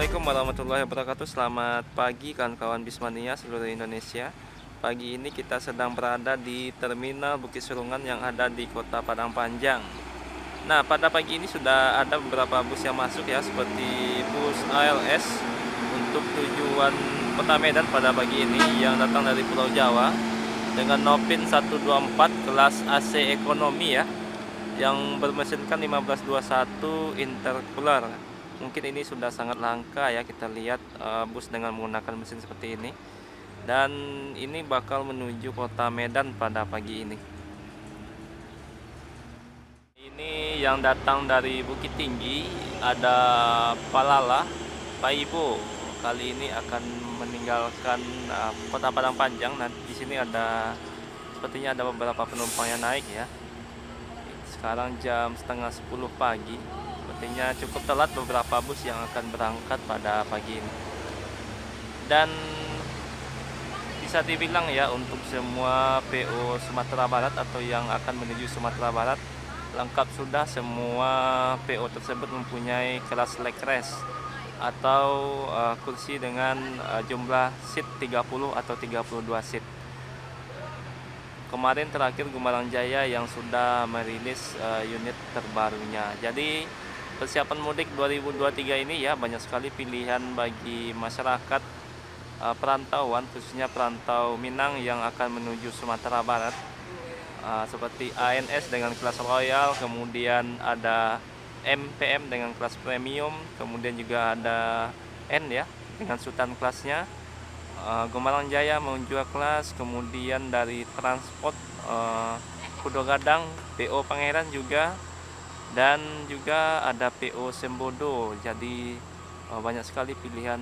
Assalamualaikum warahmatullahi wabarakatuh. Selamat pagi kawan-kawan Bismania seluruh Indonesia. Pagi ini kita sedang berada di Terminal Bukit Serungan yang ada di Kota Padang Panjang. Nah, pada pagi ini sudah ada beberapa bus yang masuk ya, seperti bus ALS untuk tujuan Kota Medan pada pagi ini yang datang dari Pulau Jawa dengan Nopin 124 kelas AC ekonomi ya, yang bermesinkan 1521 intercooler. Mungkin ini sudah sangat langka ya, kita lihat bus dengan menggunakan mesin seperti ini. Dan ini bakal menuju Kota Medan pada pagi ini. Ini yang datang dari Bukit Tinggi, ada Palala, Paibo. Kali ini akan meninggalkan Kota Padang Panjang. Nah, di sini sepertinya ada beberapa penumpang yang naik ya. Sekarang jam setengah 10 pagi. Sepertinya cukup telat beberapa bus yang akan berangkat pada pagi ini. Dan bisa dibilang ya, untuk semua PO Sumatera Barat atau yang akan menuju Sumatera Barat, lengkap sudah semua PO tersebut mempunyai kelas leg rest atau kursi dengan jumlah seat 30 atau 32 seat. Kemarin terakhir Gumarang Jaya yang sudah merilis unit terbarunya. Jadi persiapan mudik 2023 ini ya, banyak sekali pilihan bagi masyarakat perantauan, khususnya perantau Minang yang akan menuju Sumatera Barat, seperti ANS dengan kelas Royal, kemudian ada MPM dengan kelas Premium, kemudian juga ada N ya dengan Sultan kelasnya, Gumarang Jaya menjual kelas, kemudian dari transport Pudo Gadang, PO Pangeran juga, dan juga ada PO Sembodo. Jadi banyak sekali pilihan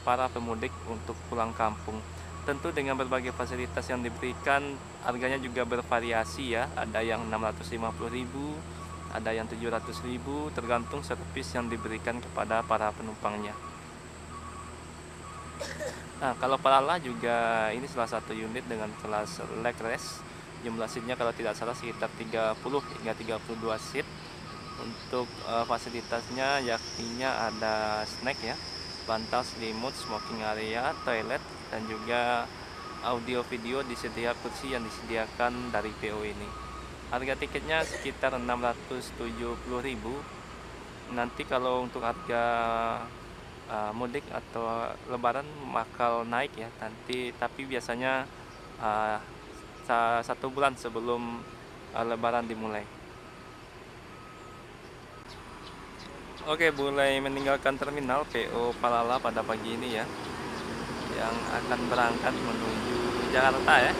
para pemudik untuk pulang kampung. Tentu dengan berbagai fasilitas yang diberikan, harganya juga bervariasi ya. Ada yang 650.000, ada yang 700.000, tergantung servis yang diberikan kepada para penumpangnya. Nah, kalau Palala juga ini salah satu unit dengan kelas leg rest. Jumlah seatnya kalau tidak salah sekitar 30 hingga 32 seat. Untuk fasilitasnya yakninya ada snack ya, bantal, selimut, smoking area, toilet, dan juga audio video di setiap kursi yang disediakan dari PO ini. Harga tiketnya sekitar 670.000. Nanti kalau untuk harga mudik atau lebaran bakal naik ya nanti, tapi biasanya 1 bulan sebelum lebaran dimulai. Oke, mulai meninggalkan terminal PO Palala pada pagi ini ya, yang akan berangkat menuju Jakarta ya.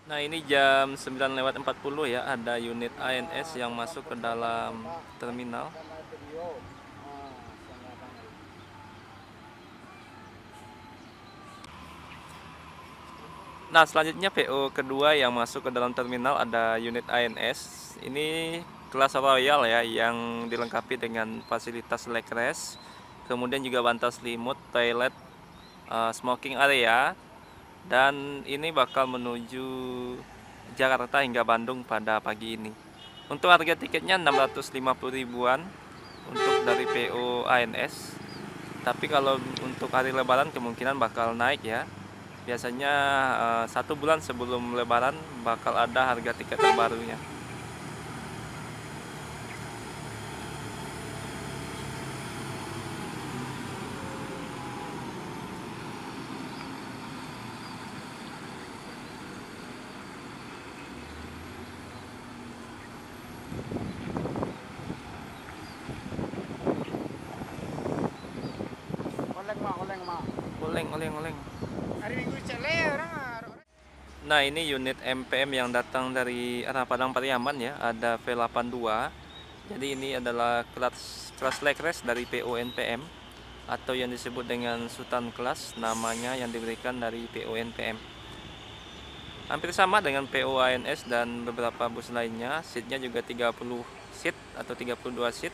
Nah, ini jam 9:40 ya, ada unit ANS yang masuk ke dalam terminal. Nah, selanjutnya PO kedua yang masuk ke dalam terminal ada unit ANS. Ini kelas Royal ya, yang dilengkapi dengan fasilitas leg rest, kemudian juga bantal selimut, toilet, smoking area. Dan ini bakal menuju Jakarta hingga Bandung pada pagi ini. Untuk harga tiketnya 650.000-an untuk dari PO ANS. Tapi kalau untuk hari lebaran kemungkinan bakal naik ya. Biasanya 1 bulan sebelum lebaran bakal ada harga tiket terbarunya. Oleng. Hari Minggu cele orang. Nah, ini unit MPM yang datang dari arah Padang Pariaman ya, ada V82. Jadi ini adalah kelas leg rest dari PO NPM atau yang disebut dengan Sultan kelas, namanya yang diberikan dari PO NPM. Hampir sama dengan PO ANS dan beberapa bus lainnya, seatnya juga 30 seat atau 32 seat.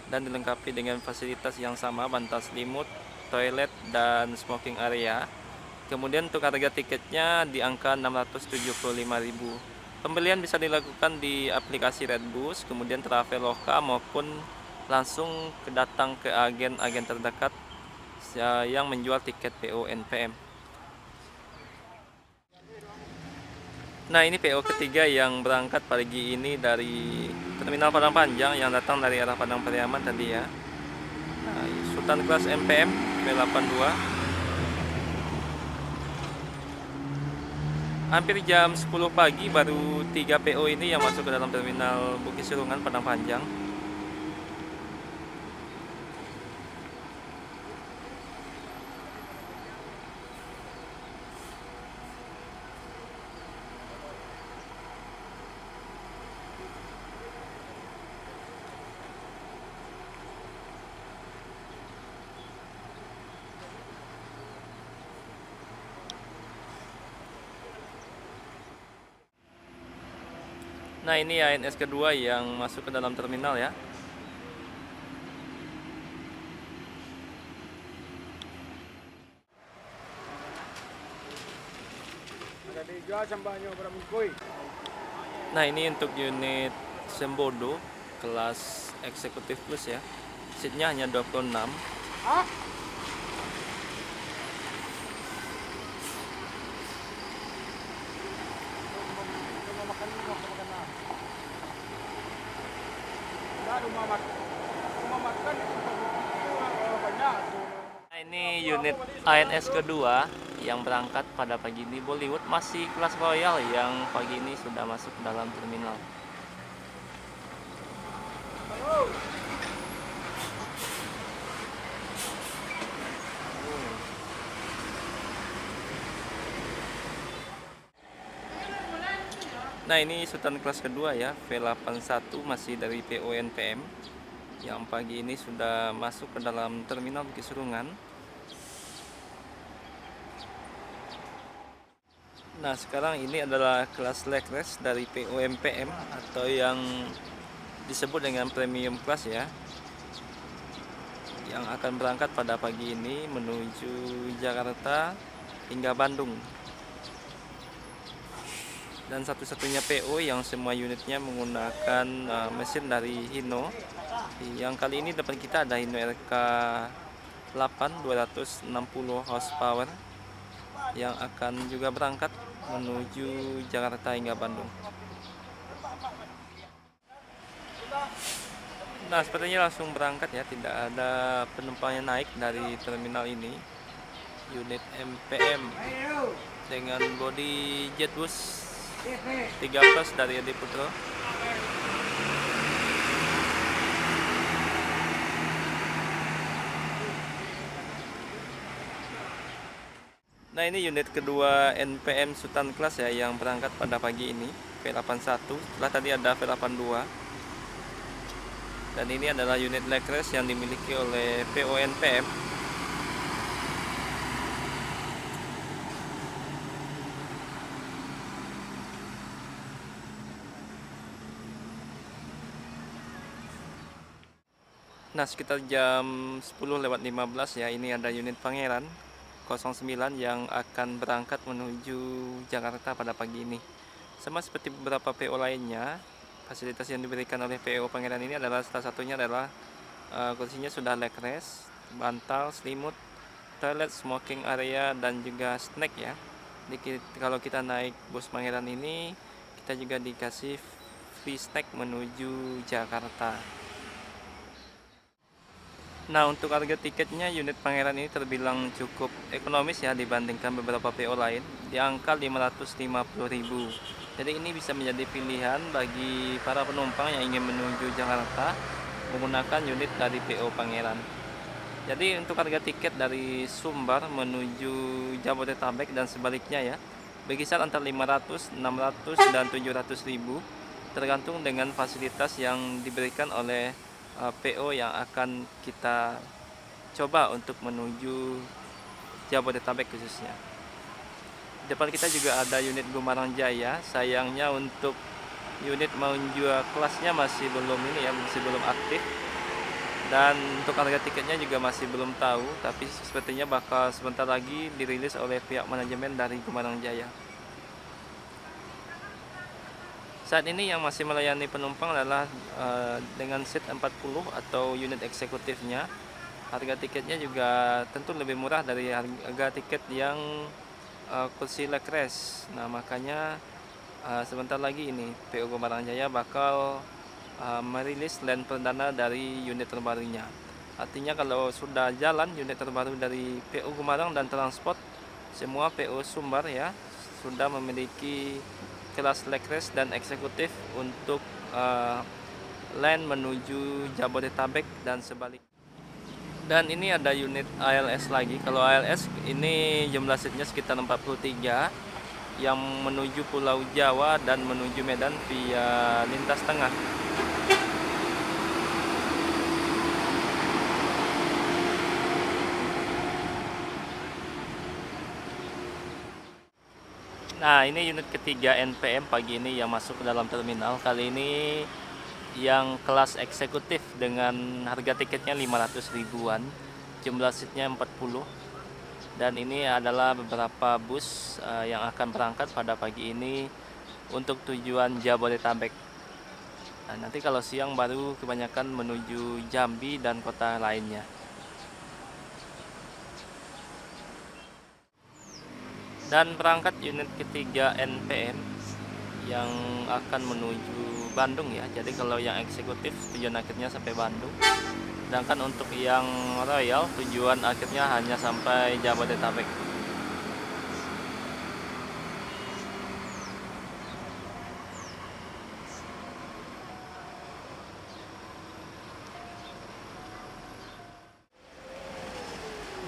dan dilengkapi dengan fasilitas yang sama, bantal selimut, toilet, dan smoking area. Kemudian untuk harga tiketnya di angka 675.000. Pembelian bisa dilakukan di aplikasi Redbus, kemudian Traveloka, maupun langsung datang ke agen-agen terdekat yang menjual tiket PO NPM. Nah, ini PO ketiga yang berangkat pagi ini dari Terminal Padang Panjang yang datang dari arah Padang Pariaman tadi ya. Nah, Sultan Class MPM V82. Hampir jam 10 pagi baru 3 PO ini yang masuk ke dalam Terminal Bukit Surungan Padang Panjang. Nah, ini ANS kedua yang masuk ke dalam terminal ya. Ada dijual sambanya berapa minggu? Nah, ini untuk unit Sembodo kelas eksekutif plus ya. Seatnya hanya 26. Ah? Nah, ini unit ANS kedua yang berangkat pada pagi ini. Bollywood masih kelas royal yang pagi ini sudah masuk ke dalam terminal. Nah, ini Sultan kelas kedua ya, V81 masih dari PO NPM yang pagi ini sudah masuk ke dalam terminal Bukit Surungan. Nah, sekarang ini adalah kelas leg race dari PO NPM atau yang disebut dengan premium class ya, yang akan berangkat pada pagi ini menuju Jakarta hingga Bandung. Dan satu-satunya PO yang semua unitnya menggunakan mesin dari Hino. Yang kali ini depan kita ada Hino RK 8 260 horsepower yang akan juga berangkat menuju Jakarta hingga Bandung. Nah, sepertinya langsung berangkat ya, tidak ada penumpang yang naik dari terminal ini. Unit MPM dengan bodi Jetbus 3 plus dari Edi Putro. Nah, ini unit kedua NPM Sultan Class ya yang berangkat pada pagi ini, V81. Setelah tadi ada V82. Dan ini adalah unit leg race yang dimiliki oleh PO NPM. Nah, sekitar jam 10:15 ya, ini ada unit Pangeran 09 yang akan berangkat menuju Jakarta pada pagi ini. Sama seperti beberapa PO lainnya, fasilitas yang diberikan oleh PO Pangeran ini adalah salah satunya adalah kursinya sudah leg rest, bantal, selimut, toilet, smoking area, dan juga snack ya. Jadi kalau kita naik bus Pangeran ini, kita juga dikasih free snack menuju Jakarta. Nah, untuk harga tiketnya unit Pangeran ini terbilang cukup ekonomis ya dibandingkan beberapa PO lain, di angka 550.000. Jadi ini bisa menjadi pilihan bagi para penumpang yang ingin menuju Jakarta menggunakan unit dari PO Pangeran. Jadi untuk harga tiket dari Sumbar menuju Jabodetabek dan sebaliknya ya, berkisar antara 500, 600, dan 700.000 tergantung dengan fasilitas yang diberikan oleh PO yang akan kita coba untuk menuju Jabodetabek khususnya. Depan kita juga ada unit Gumarang Jaya. Sayangnya untuk unit menuju kelasnya masih belum aktif. Dan untuk harga tiketnya juga masih belum tahu, tapi sepertinya bakal sebentar lagi dirilis oleh pihak manajemen dari Gumarang Jaya. Saat ini yang masih melayani penumpang adalah dengan seat 40 atau unit eksekutifnya. Harga tiketnya juga tentu lebih murah dari harga tiket yang kursi legress. Nah, makanya sebentar lagi ini PO Gumarang Jaya bakal merilis land perdana dari unit terbarunya. Artinya kalau sudah jalan unit terbaru dari PO Gumarang dan Transport, semua PO Sumbar ya sudah memiliki kelas legress dan eksekutif untuk land menuju Jabodetabek dan sebaliknya. Dan ini ada unit ALS lagi. Kalau ALS ini jumlah seatnya sekitar 43 yang menuju Pulau Jawa dan menuju Medan via lintas tengah. Nah, ini unit ketiga NPM pagi ini yang masuk ke dalam terminal. Kali ini yang kelas eksekutif dengan harga tiketnya 500 ribuan, jumlah seatnya 40. Dan ini adalah beberapa bus yang akan berangkat pada pagi ini untuk tujuan Jabodetabek. Nah, nanti kalau siang baru kebanyakan menuju Jambi dan kota lainnya. Dan berangkat unit ketiga NPM yang akan menuju Bandung ya. Jadi kalau yang eksekutif tujuan akhirnya sampai Bandung. Sedangkan untuk yang Royal tujuan akhirnya hanya sampai Jabodetabek.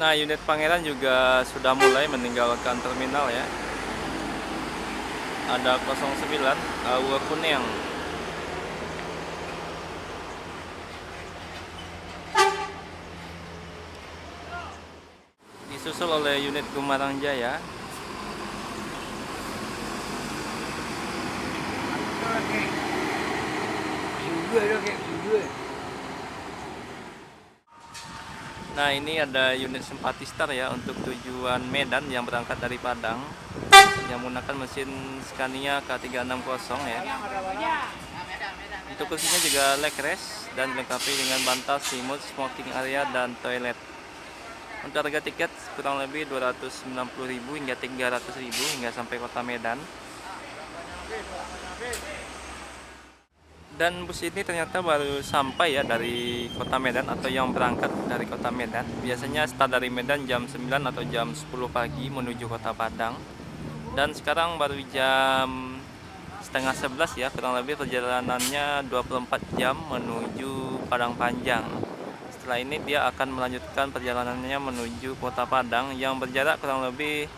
Nah, unit Pangeran juga sudah mulai meninggalkan terminal ya. Ada 09 Aua Kuning. Disusul oleh unit Gumarang Jaya. Nah, ini ada unit Simpati Star ya untuk tujuan Medan yang berangkat dari Padang yang menggunakan mesin Scania K360 ya. Untuk kursinya juga legress dan dilengkapi dengan bantal selimut, smoking area dan toilet. Untuk harga tiket kurang lebih 290.000 hingga 300.000 hingga sampai kota Medan. Dan bus ini ternyata baru sampai ya dari kota Medan atau yang berangkat dari kota Medan. Biasanya start dari Medan jam 9 atau jam 10 pagi menuju kota Padang. Dan sekarang baru jam setengah 11 ya, kurang lebih perjalanannya 24 jam menuju Padang Panjang. Setelah ini dia akan melanjutkan perjalanannya menuju kota Padang yang berjarak kurang lebih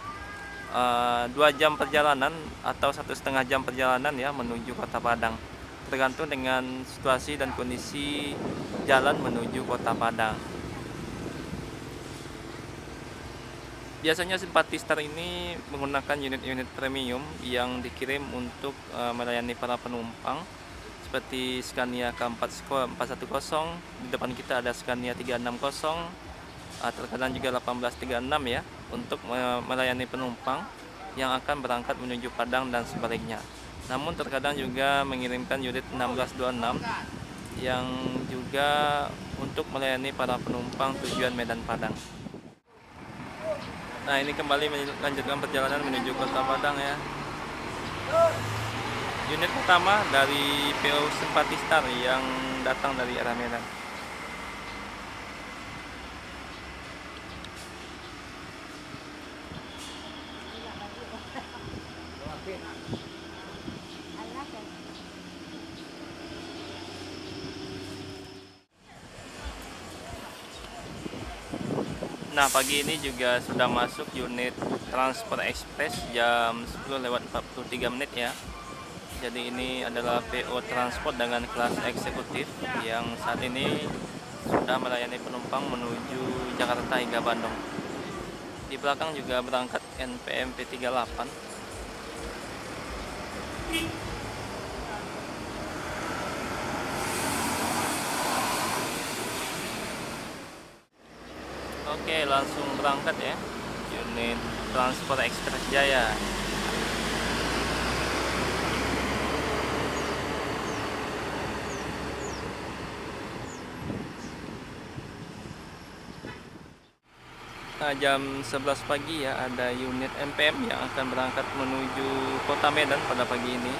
2 jam perjalanan atau 1,5 jam perjalanan ya menuju kota Padang. Tergantung dengan situasi dan kondisi jalan menuju kota Padang. Biasanya Simpati Star ini menggunakan unit-unit premium yang dikirim untuk melayani para penumpang seperti Scania K410. Di depan kita ada Scania 360, terkadang juga 1836 ya, untuk melayani penumpang yang akan berangkat menuju Padang dan sebaliknya. Namun terkadang juga mengirimkan unit 1626 yang juga untuk melayani para penumpang tujuan Medan Padang. Nah, ini kembali melanjutkan perjalanan menuju kota Padang ya. Unit pertama dari PO Simpati Star yang datang dari arah Medan. Nah, pagi ini juga sudah masuk unit Transport Express jam 10:43 ya. Jadi ini adalah PO Transport dengan kelas eksekutif yang saat ini sudah melayani penumpang menuju Jakarta hingga Bandung. Di belakang juga berangkat NPM P38. Oke, langsung berangkat ya. Unit Transport Express Jaya. Nah, jam 11 pagi ya ada unit MPM yang akan berangkat menuju Kota Medan pada pagi ini.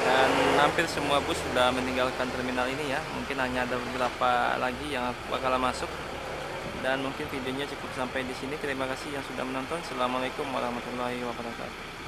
Dan hampir semua bus sudah meninggalkan terminal ini ya. Mungkin hanya ada beberapa lagi yang bakal masuk. Dan mungkin videonya cukup sampai di sini. Terima kasih yang sudah menonton. Assalamualaikum warahmatullahi wabarakatuh.